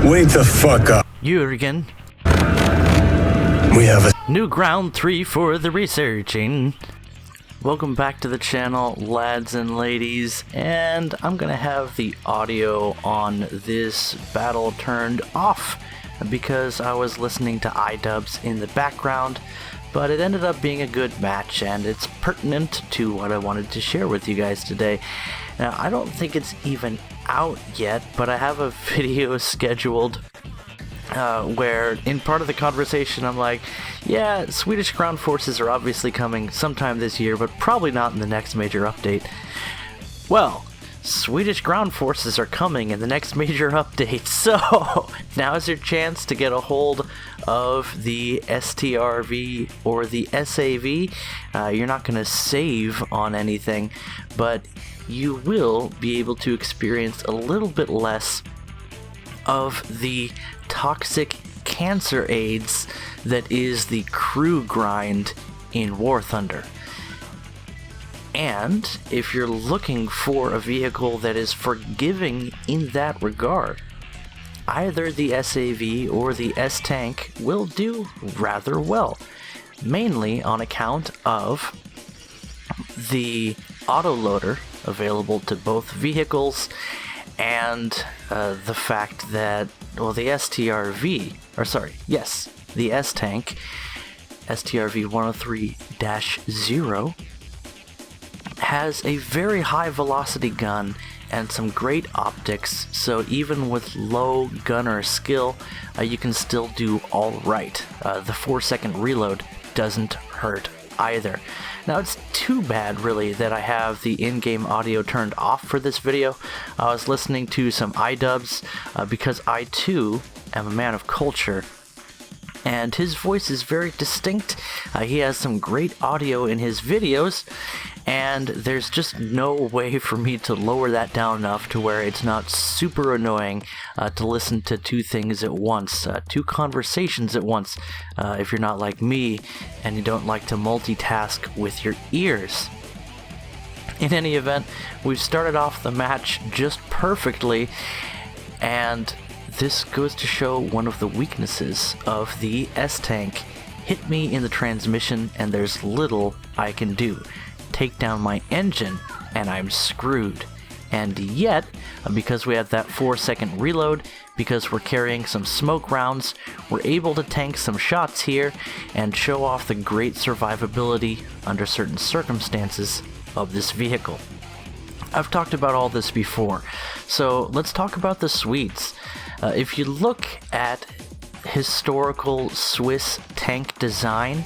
Wait the fuck up. Jurgen. We have a New ground 3 for the researching. Welcome back to the channel, lads and ladies, and I'm gonna have the audio on this battle turned off because I was listening to iDubbbz in the background, but it ended up being a good match and it's pertinent to what I wanted to share with you guys today. Now, I don't think it's even out yet, but I have a video scheduled where in part of the conversation I'm like, yeah, Swedish ground forces are obviously coming sometime this year, but probably not in the next major update. Well, Swedish ground forces are coming in the next major update, so now's your chance to get a hold of the STRV or the SAV. You're not going to save on anything, but you will be able to experience a little bit less of the toxic cancer AIDS that is the crew grind in War Thunder. And if you're looking for a vehicle that is forgiving in that regard, either the SAV or the S-Tank will do rather well, mainly on account of the autoloader available to both vehicles and the fact that, well, the STRV, or sorry, yes, the S-Tank, STRV 103-0, has a very high velocity gun and some great optics, so even with low gunner skill, you can still do alright. The 4-second reload doesn't hurt either. Now, it's too bad, really, that I have the in-game audio turned off for this video. I was listening to some iDubbbz because I, too, am a man of culture, and his voice is very distinct. He has some great audio in his videos, and there's just no way for me to lower that down enough to where it's not super annoying to listen to two things at once, two conversations at once, if you're not like me and you don't like to multitask with your ears. In any event, we've started off the match just perfectly, and this goes to show one of the weaknesses of the S-Tank. Hit me in the transmission and there's little I can do. Take down my engine and I'm screwed. And yet, because we have that 4-second reload, because we're carrying some smoke rounds, we're able to tank some shots here and show off the great survivability under certain circumstances of this vehicle. I've talked about all this before, so let's talk about the Swedes. If you look at historical Swiss tank design,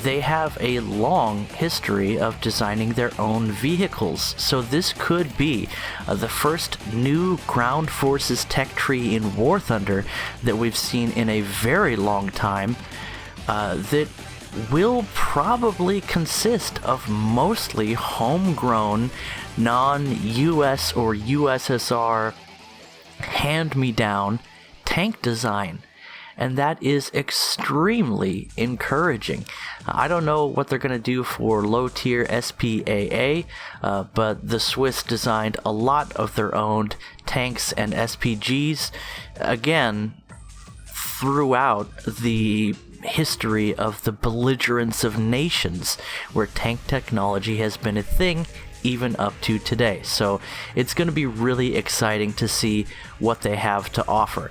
they have a long history of designing their own vehicles, so this could be the first new ground forces tech tree in War Thunder that we've seen in a very long time, that will probably consist of mostly homegrown, non-US or USSR hand-me-down tank design. And that is extremely encouraging. I don't know what they're going to do for low-tier SPAA, but the Swiss designed a lot of their own tanks and SPGs, again, throughout the history of the belligerence of nations, where tank technology has been a thing even up to today. So it's going to be really exciting to see what they have to offer.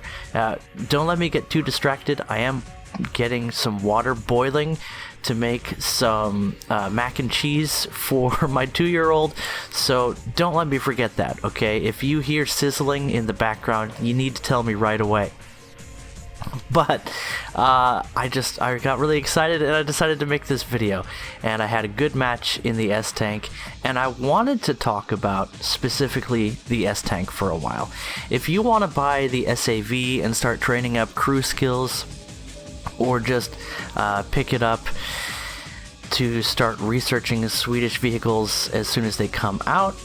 Don't let me get too distracted. I am getting some water boiling to make some mac and cheese for my 2-year-old, so don't let me forget that, okay? If you hear sizzling in the background, you need to tell me right away. But I got really excited and I decided to make this video, and I had a good match in the S-Tank, and I wanted to talk about specifically the S-Tank for a while. If you want to buy the SAV and start training up crew skills, or just pick it up to start researching Swedish vehicles as soon as they come out,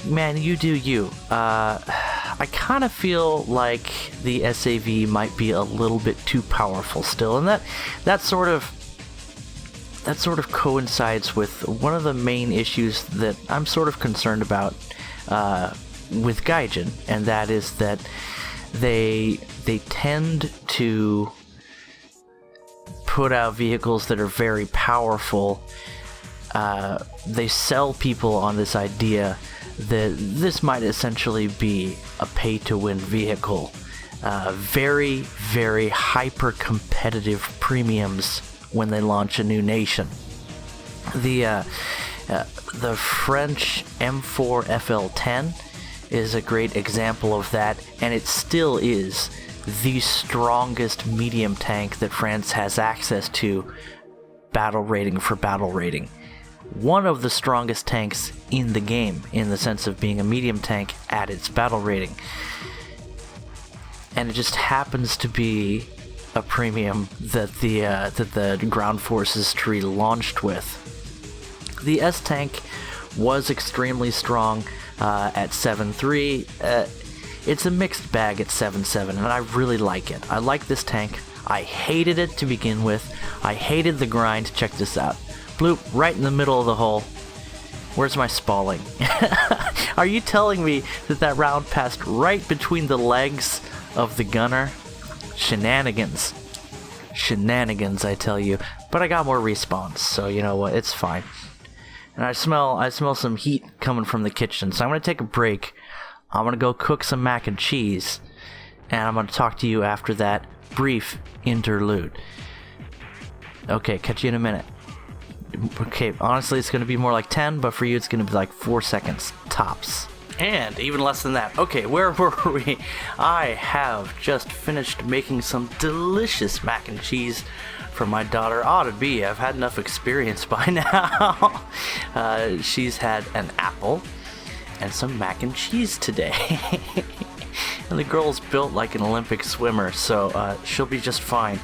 man, you do you. I kind of feel like the SAV might be a little bit too powerful still, and that sort of coincides with one of the main issues that I'm sort of concerned about with Gaijin, and that is that they tend to put out vehicles that are very powerful. They sell people on this idea that this might essentially be a pay-to-win vehicle. Very, very hyper-competitive premiums when they launch a new nation. The French M4 FL10 is a great example of that, and it still is the strongest medium tank that France has access to, battle rating for battle rating. One of the strongest tanks in the game, in the sense of being a medium tank at its battle rating. And it just happens to be a premium that the ground forces tree launched with. The S-Tank was extremely strong at 7.3. It's a mixed bag at 7.7, and I really like it. I like this tank. I hated it to begin with. I hated the grind. Check this out. Bloop, right in the middle of the hole. Where's my spalling? Are you telling me that round passed right between the legs of the gunner? Shenanigans. Shenanigans, I tell you. But I got more respawns, so you know what, it's fine. And I smell some heat coming from the kitchen, so I'm gonna take a break. I'm gonna go cook some mac and cheese, and I'm gonna talk to you after that brief interlude. Okay, catch you in a minute. Okay, honestly, it's gonna be more like 10, but for you, it's gonna be like 4 seconds tops. And even less than that. Okay, where were we? I have just finished making some delicious mac and cheese for my daughter. Ought to be. I've had enough experience by now. She's had an apple and some mac and cheese today. And the girl's built like an Olympic swimmer, so she'll be just fine.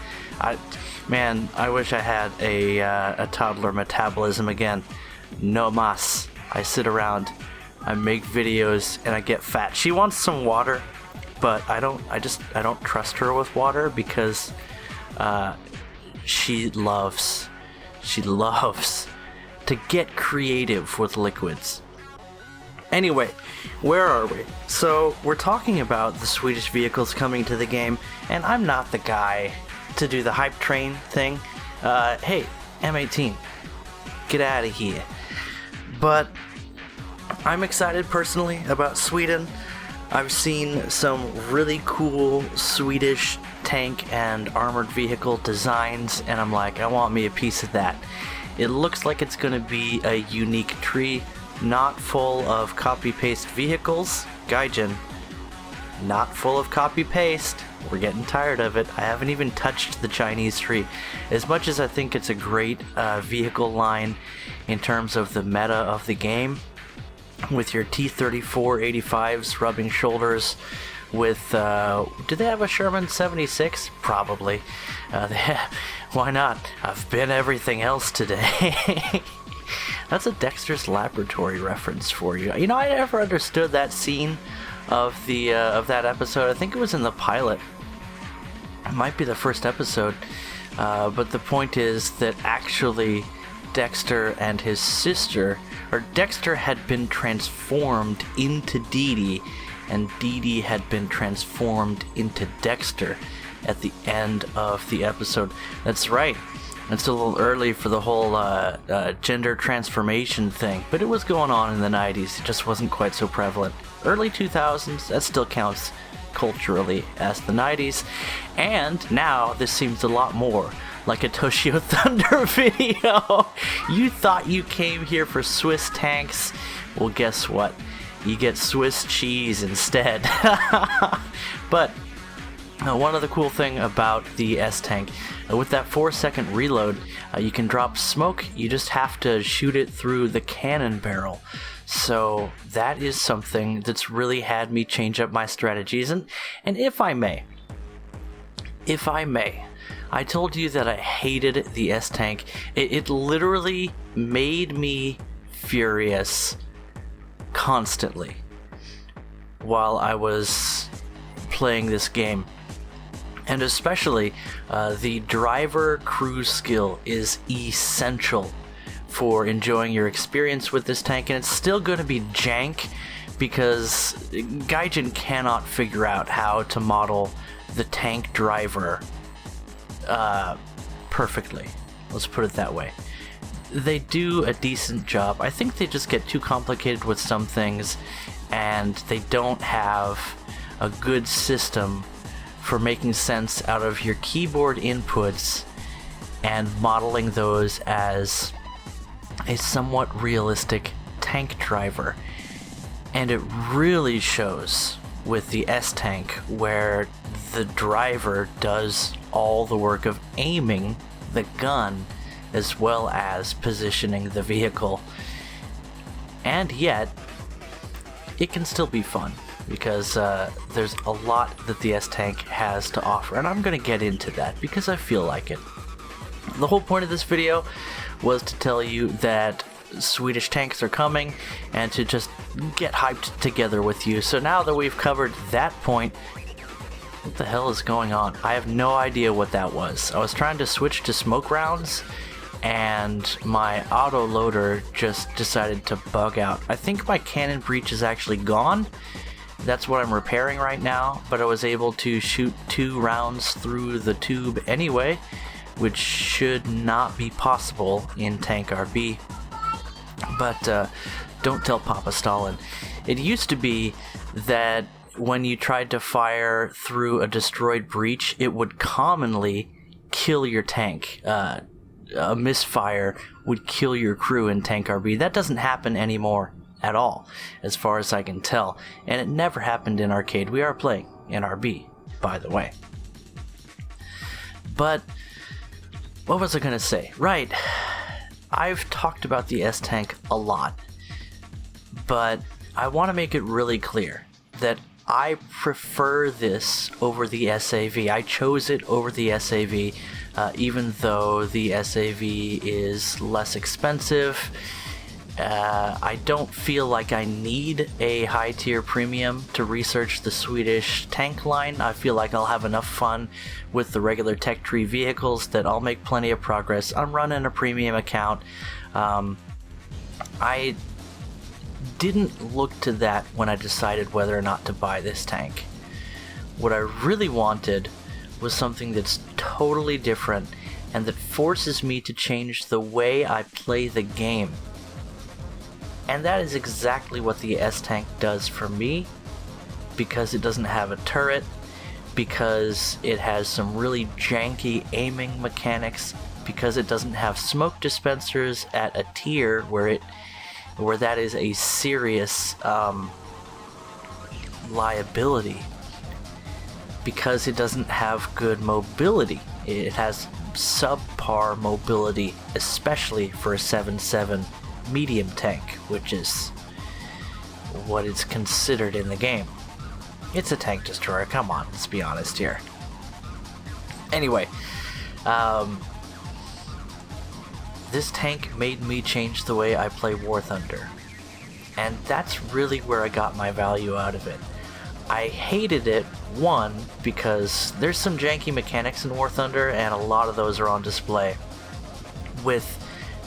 Man, I wish I had a toddler metabolism again. No mas. I sit around, I make videos, and I get fat. She wants some water, but I don't trust her with water because she loves to get creative with liquids. Anyway, where are we? So we're talking about the Swedish vehicles coming to the game, and I'm not the guy to do the hype train thing. Hey, M18, get out of here. But I'm excited personally about Sweden. I've seen some really cool Swedish tank and armored vehicle designs, and I'm like, I want me a piece of that. It looks like it's going to be a unique tree, not full of copy-paste vehicles. Gaijin, not full of copy-paste. We're getting tired of it. I haven't even touched the Chinese tree. As much as I think it's a great vehicle line in terms of the meta of the game, with your T-34 85s rubbing shoulders with, do they have a Sherman 76? Probably. Why not? I've been everything else today. That's a Dexter's Laboratory reference for you. You know, I never understood that scene of that episode. I think it was in the pilot. It might be the first episode. But the point is that actually Dexter and his sister, or Dexter had been transformed into Dee Dee, and Dee Dee had been transformed into Dexter at the end of the episode. That's right. It's a little early for the whole gender transformation thing, but it was going on in the 90s. It just wasn't quite so prevalent. Early 2000s, that still counts culturally as the 90s. And now this seems a lot more like a Toshio Thunder video. You thought you came here for Swiss tanks? Well, guess what? You get Swiss cheese instead. But one other cool thing about the S-Tank, with that 4-second reload, you can drop smoke. You just have to shoot it through the cannon barrel. So that is something that's really had me change up my strategies. And if I may, I told you that I hated the S-Tank. It literally made me furious constantly while I was playing this game. And especially, the driver cruise skill is essential for enjoying your experience with this tank. And it's still going to be jank because Gaijin cannot figure out how to model the tank driver perfectly. Let's put it that way. They do a decent job. I think they just get too complicated with some things, and they don't have a good system for making sense out of your keyboard inputs and modeling those as a somewhat realistic tank driver. And it really shows with the S-Tank, where the driver does all the work of aiming the gun as well as positioning the vehicle. And yet, it can still be fun, because there's a lot that the S-Tank has to offer, and I'm going to get into that because I feel like it. The whole point of this video was to tell you that Swedish tanks are coming and to just get hyped together with you. So now that we've covered that point, what the hell is going on? I have no idea what that was. I was trying to switch to smoke rounds and my auto loader just decided to bug out. I think my cannon breech is actually gone. That's what I'm repairing right now, but I was able to shoot 2 rounds through the tube anyway, which should not be possible in Tank RB. But don't tell Papa Stalin. It used to be that when you tried to fire through a destroyed breach, it would commonly kill your tank. A misfire would kill your crew in Tank RB. That doesn't happen anymore at all, as far as I can tell. And it never happened in arcade. We are playing in RB, by the way. But what was I going to say? Right. I've talked about the S-Tank a lot, but I want to make it really clear that I prefer this over the SAV. I chose it over the SAV, even though the SAV is less expensive. I don't feel like I need a high tier premium to research the Swedish tank line. I feel like I'll have enough fun with the regular tech tree vehicles that I'll make plenty of progress. I'm running a premium account. I didn't look to that when I decided whether or not to buy this tank. What I really wanted was something that's totally different and that forces me to change the way I play the game. And that is exactly what the S-Tank does for me, because it doesn't have a turret, because it has some really janky aiming mechanics, because it doesn't have smoke dispensers at a tier where that is a serious liability, because it doesn't have good mobility. It has subpar mobility, especially for a 7.7 medium tank, which is what is considered in the game. It's a tank destroyer, come on, let's be honest here. Anyway, this tank made me change the way I play War Thunder, and that's really where I got my value out of it. I hated it, one, because there's some janky mechanics in War Thunder, and a lot of those are on display with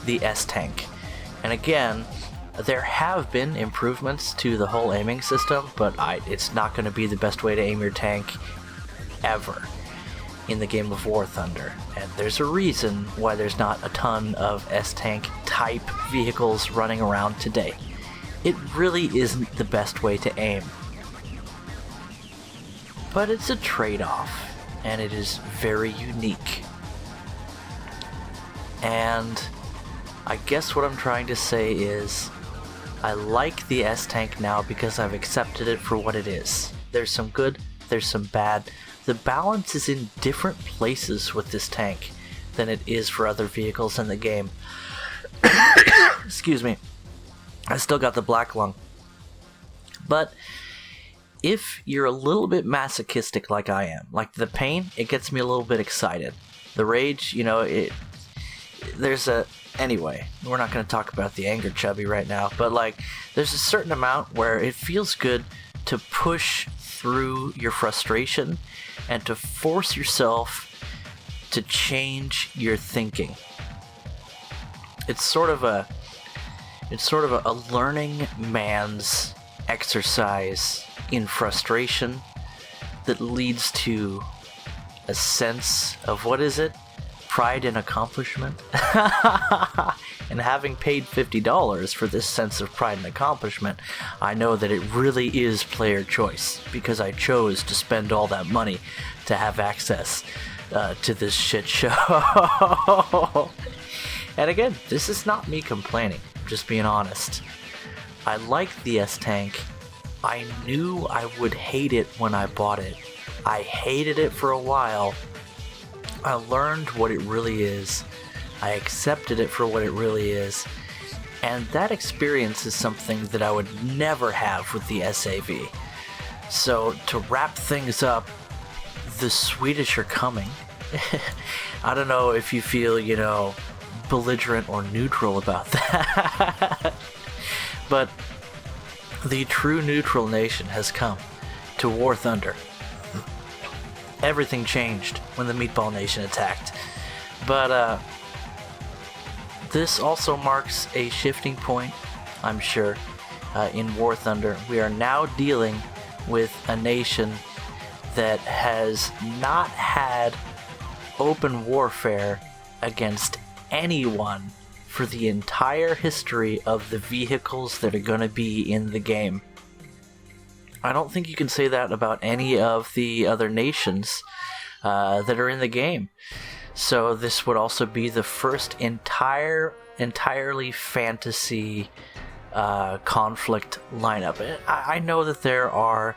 the S-Tank. And again, there have been improvements to the whole aiming system, but it's not going to be the best way to aim your tank ever in the game of War Thunder. And there's a reason why there's not a ton of S-Tank type vehicles running around today. It really isn't the best way to aim. But it's a trade-off, and it is very unique. And I guess what I'm trying to say is, I like the S-Tank now because I've accepted it for what it is. There's some good, there's some bad. The balance is in different places with this tank than it is for other vehicles in the game. Excuse me. I still got the black lung. But if you're a little bit masochistic like I am, like the pain, it gets me a little bit excited. The rage, anyway, we're not going to talk about the anger chubby right now, but there's a certain amount where it feels good to push through your frustration and to force yourself to change your thinking. It's sort of a learning man's exercise in frustration that leads to a sense of, what is it? Pride and accomplishment? And having paid $50 for this sense of pride and accomplishment, I know that it really is player choice, because I chose to spend all that money to have access to this shit show. And again, this is not me complaining, just being honest. I like the S-Tank. I knew I would hate it when I bought it. I hated it for a while. I learned what it really is. I accepted it for what it really is. And that experience is something that I would never have with the SAV. So to wrap things up, the Swedish are coming. I don't know if you feel, belligerent or neutral about that. But the true neutral nation has come to War Thunder. Everything changed when the Meatball Nation attacked. But this also marks a shifting point, I'm sure, in War Thunder. We are now dealing with a nation that has not had open warfare against anyone for the entire history of the vehicles that are going to be in the game. I don't think you can say that about any of the other nations that are in the game. So this would also be the first entirely fantasy conflict lineup. I know that there are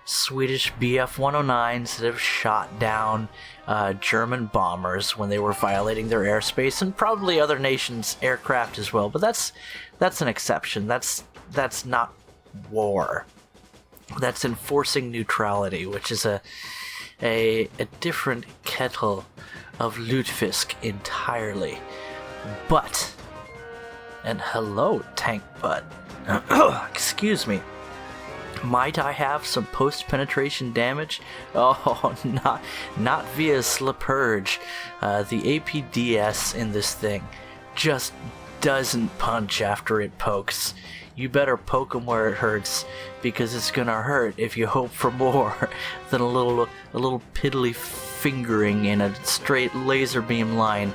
Swedish Bf-109s that have shot down German bombers when they were violating their airspace, and probably other nations' aircraft as well. But that's an exception. That's not war. That's enforcing neutrality, which is a different kettle of lutefisk entirely. But, and hello, tank butt. Excuse me. Might I have some post-penetration damage? Oh, not via Slipurge. The APDS in this thing just doesn't punch after it pokes. You better poke them where it hurts, because it's gonna hurt if you hope for more than a little piddly fingering in a straight laser beam line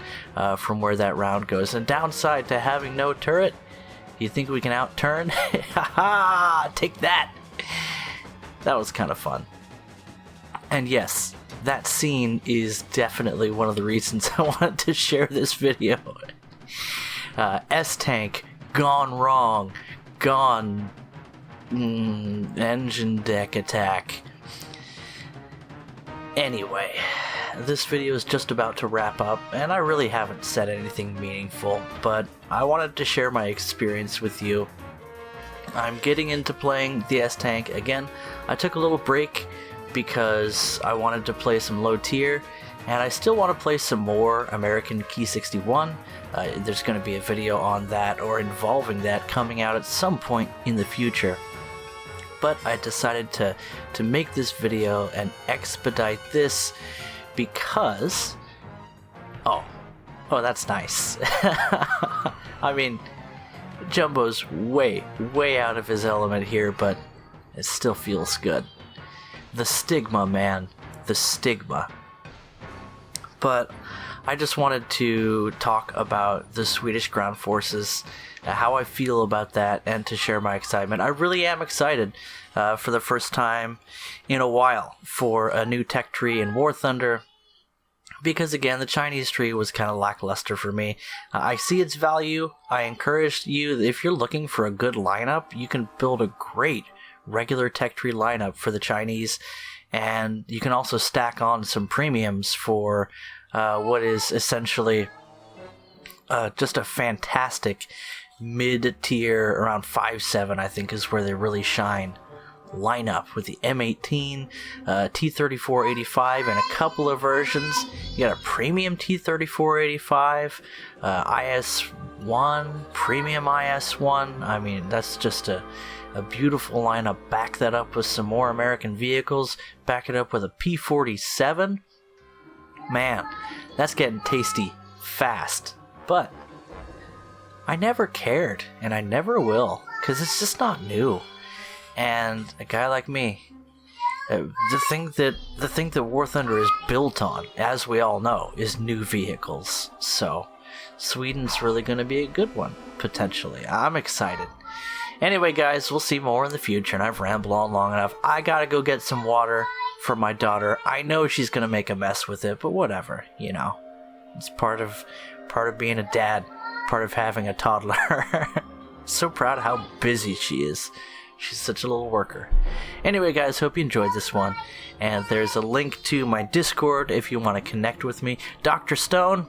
from where that round goes. And downside to having no turret, you think we can outturn? Haha! Take that! That was kind of fun. And yes, that scene is definitely one of the reasons I wanted to share this video. S-Tank gone wrong. Gone. Engine deck attack. Anyway, this video is just about to wrap up, and I really haven't said anything meaningful, but I wanted to share my experience with you. I'm getting into playing the S-Tank again. I took a little break because I wanted to play some low tier, and I still want to play some more American Key 61. There's going to be a video on that, or involving that, coming out at some point in the future. But I decided to make this video and expedite this because... Oh, that's nice. I mean, Jumbo's way out of his element here, but it still feels good. The stigma, man. The stigma. But I just wanted to talk about the Swedish ground forces, how I feel about that, and to share my excitement. I really am excited for the first time in a while for a new tech tree in War Thunder, because again, the Chinese tree was kind of lackluster for me. I see its value. I encourage you, if you're looking for a good lineup, you can build a great regular tech tree lineup for the Chinese, and you can also stack on some premiums for what is essentially just a fantastic mid-tier, around 5-7 I think is where they really shine, lineup with the M18, T-3485 and a couple of versions. You got a premium T-3485, IS-1, premium IS-1. I mean, that's just a beautiful lineup. Back that up with some more American vehicles. Back it up with a P-47. Man, that's getting tasty fast. But I never cared, and I never will, because it's just not new. And a guy like me, the thing that War Thunder is built on, as we all know, is new vehicles. So Sweden's really going to be a good one, potentially. I'm excited. Anyway, guys, we'll see more in the future, and I've rambled on long enough. I gotta go get some water for my daughter. I know she's gonna make a mess with it, but whatever, you know. It's part of being a dad, part of having a toddler. So proud of how busy she is. She's such a little worker. Anyway, guys, hope you enjoyed this one. And there's a link to my Discord if you want to connect with me. Dr. Stone,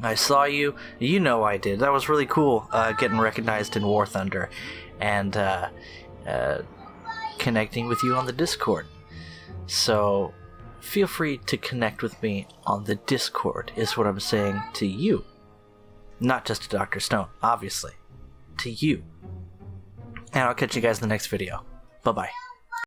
I saw you. You know I did. That was really cool, getting recognized in War Thunder. And connecting with you on the Discord. So feel free to connect with me on the Discord, is what I'm saying to you. Not just to Dr. Stone, obviously. To you. And I'll catch you guys in the next video. Bye-bye.